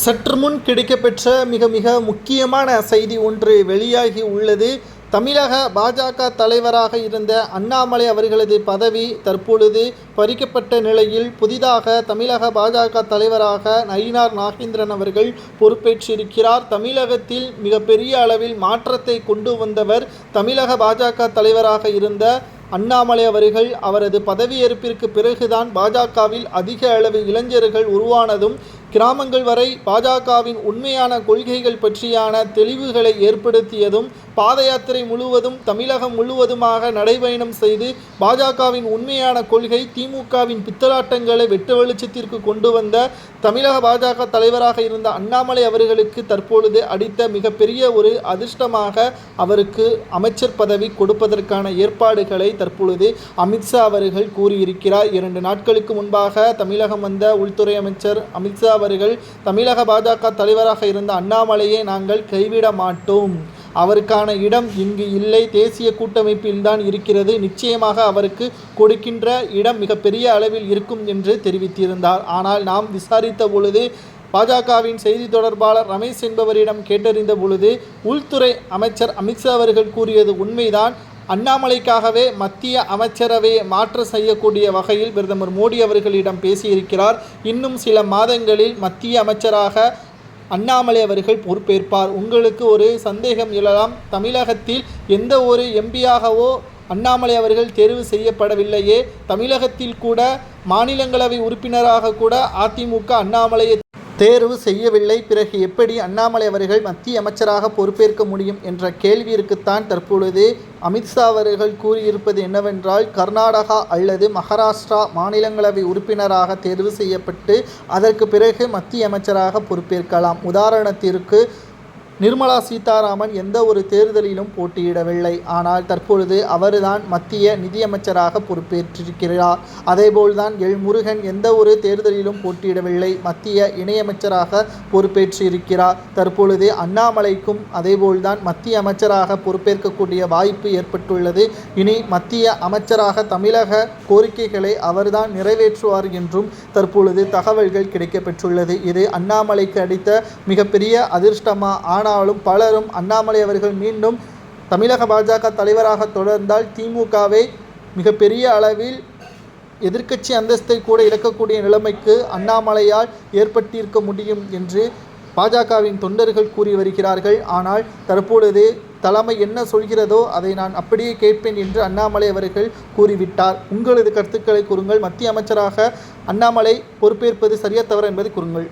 சற்று முன் கிடைக்கப்பெற்ற மிக மிக முக்கியமான செய்தி ஒன்று வெளியாகி உள்ளது. தமிழக பாஜக தலைவராக இருந்த அண்ணாமலை அவர்களது பதவி தற்பொழுது பறிக்கப்பட்ட நிலையில் புதிதாக தமிழக பாஜக தலைவராக நயினார் நாகேந்திரன் அவர்கள் பொறுப்பேற்றிருக்கிறார். தமிழகத்தில் மிகப்பெரிய அளவில் மாற்றத்தை கொண்டு வந்தவர் தமிழக பாஜக தலைவராக இருந்த அண்ணாமலை அவர்கள். அவரது பதவியேற்பிற்கு பிறகுதான் பாஜகவில் அதிக அளவு இளைஞர்கள் உருவானதும் கிராமங்கள் வரை பாஜகவின் உண்மையான கொள்கைகள் பற்றியான தெளிவுகளை ஏற்படுத்தியதும் பாத யாத்திரை முழுவதும் தமிழகம் முழுவதுமாக நடைபயணம் செய்து பாஜகவின் உண்மையான கொள்கை திமுகவின் பித்தலாட்டங்களை வெட்ட வெளிச்சத்திற்கு கொண்டு வந்த தமிழக பாஜக தலைவராக இருந்த அண்ணாமலை அவர்களுக்கு தற்பொழுது அடித்த மிகப்பெரிய ஒரு அதிர்ஷ்டமாக அவருக்கு அமைச்சர் பதவி கொடுப்பதற்கான ஏற்பாடுகளை தற்பொழுது அமித்ஷா அவர்கள் கூறியிருக்கிறார். 2 நாட்களுக்கு முன்பாக தமிழகம் வந்த உள்துறை அமைச்சர் அமித்ஷா அவர்கள் தமிழக பாஜக தலைவராக இருந்த அண்ணாமலையை நாங்கள் கைவிட மாட்டோம், அவருக்கான இடம் இங்கு இல்லை, தேசிய கூட்டமைப்பில்தான் இருக்கிறது, நிச்சயமாக அவருக்கு கொடுக்கின்ற இடம் மிகப்பெரிய அளவில் இருக்கும் என்று தெரிவித்திருந்தார். ஆனால் நாம் விசாரித்த பொழுது பாஜகவின் செய்தி தொடர்பாளர் ரமேஷ் என்பவரிடம் கேட்டறிந்த பொழுது உள்துறை அமைச்சர் அமித்ஷா அவர்கள் கூறியது உண்மைதான். அண்ணாமலைக்காகவே மத்திய அமைச்சரவையை மாற்ற செய்யக்கூடிய வகையில் பிரதமர் மோடி அவர்களிடம் பேசியிருக்கிறார். இன்னும் சில மாதங்களில் மத்திய அமைச்சராக அண்ணாமலை அவர்கள் பொறுப்பேற்பார். உங்களுக்கு ஒரு சந்தேகம் எழலாம், தமிழகத்தில் எந்த ஒரு எம்பியாகவோ அண்ணாமலை அவர்கள் தேர்வு செய்யப்படவில்லையே, தமிழகத்தில் கூட மாநிலங்களவை உறுப்பினராக கூட அதிமுக அண்ணாமலையை தேர்வு செய்யவில்லை, பிறகு எப்படி அண்ணாமலை அவர்கள் மத்திய அமைச்சராக பொறுப்பேற்க முடியும் என்ற கேள்வியிற்குத்தான் தற்பொழுது அமித்ஷா அவர்கள் கூறியிருப்பது என்னவென்றால், கர்நாடகா அல்லது மகாராஷ்டிரா மாநிலங்களவை உறுப்பினராக தேர்வு செய்யப்பட்டு அதற்கு பிறகு மத்திய அமைச்சராக பொறுப்பேற்கலாம். உதாரணத்திற்கு நிர்மலா சீதாராமன் எந்த ஒரு தேர்தலிலும் போட்டியிடவில்லை, ஆனால் தற்பொழுது அவர்தான் மத்திய நிதியமைச்சராக பொறுப்பேற்றிருக்கிறார். அதேபோல்தான் எல் முருகன் எந்த ஒரு தேர்தலிலும் போட்டியிடவில்லை, மத்திய இணையமைச்சராக பொறுப்பேற்றிருக்கிறார். தற்பொழுது அண்ணாமலைக்கும் அதேபோல்தான் மத்திய அமைச்சராக பொறுப்பேற்கக்கூடிய வாய்ப்பு ஏற்பட்டுள்ளது. இனி மத்திய அமைச்சராக தமிழக கோரிக்கைகளை அவர்தான் நிறைவேற்றுவார் என்றும் தற்பொழுது தகவல்கள் கிடைக்கப்பெற்றுள்ளது. இது அண்ணாமலைக்கு அடித்த மிகப்பெரிய அதிர்ஷ்டமா? ஆனாலும் பலரும் அண்ணாமலை அவர்கள் மீண்டும் தமிழக பாஜக தலைவராக தொடர்ந்தால் திமுகவை மிகப்பெரிய அளவில் எதிர்க்கட்சி அந்தஸ்தை கூட இழக்கக்கூடிய நிலைமைக்கு அண்ணாமலையால் ஏற்பட்டிருக்க முடியும் என்று பாஜகவின் தொண்டர்கள் கூறி வருகிறார்கள். ஆனால் தற்பொழுது தலைமை என்ன சொல்கிறதோ அதை நான் அப்படியே கேட்பேன் என்று அண்ணாமலை அவர்கள் கூறிவிட்டார். உங்களது கருத்துக்களை கூறுங்கள். மத்திய அமைச்சராக அண்ணாமலை பொறுப்பேற்பது சரியா தவறா என்பதை கூறுங்கள்.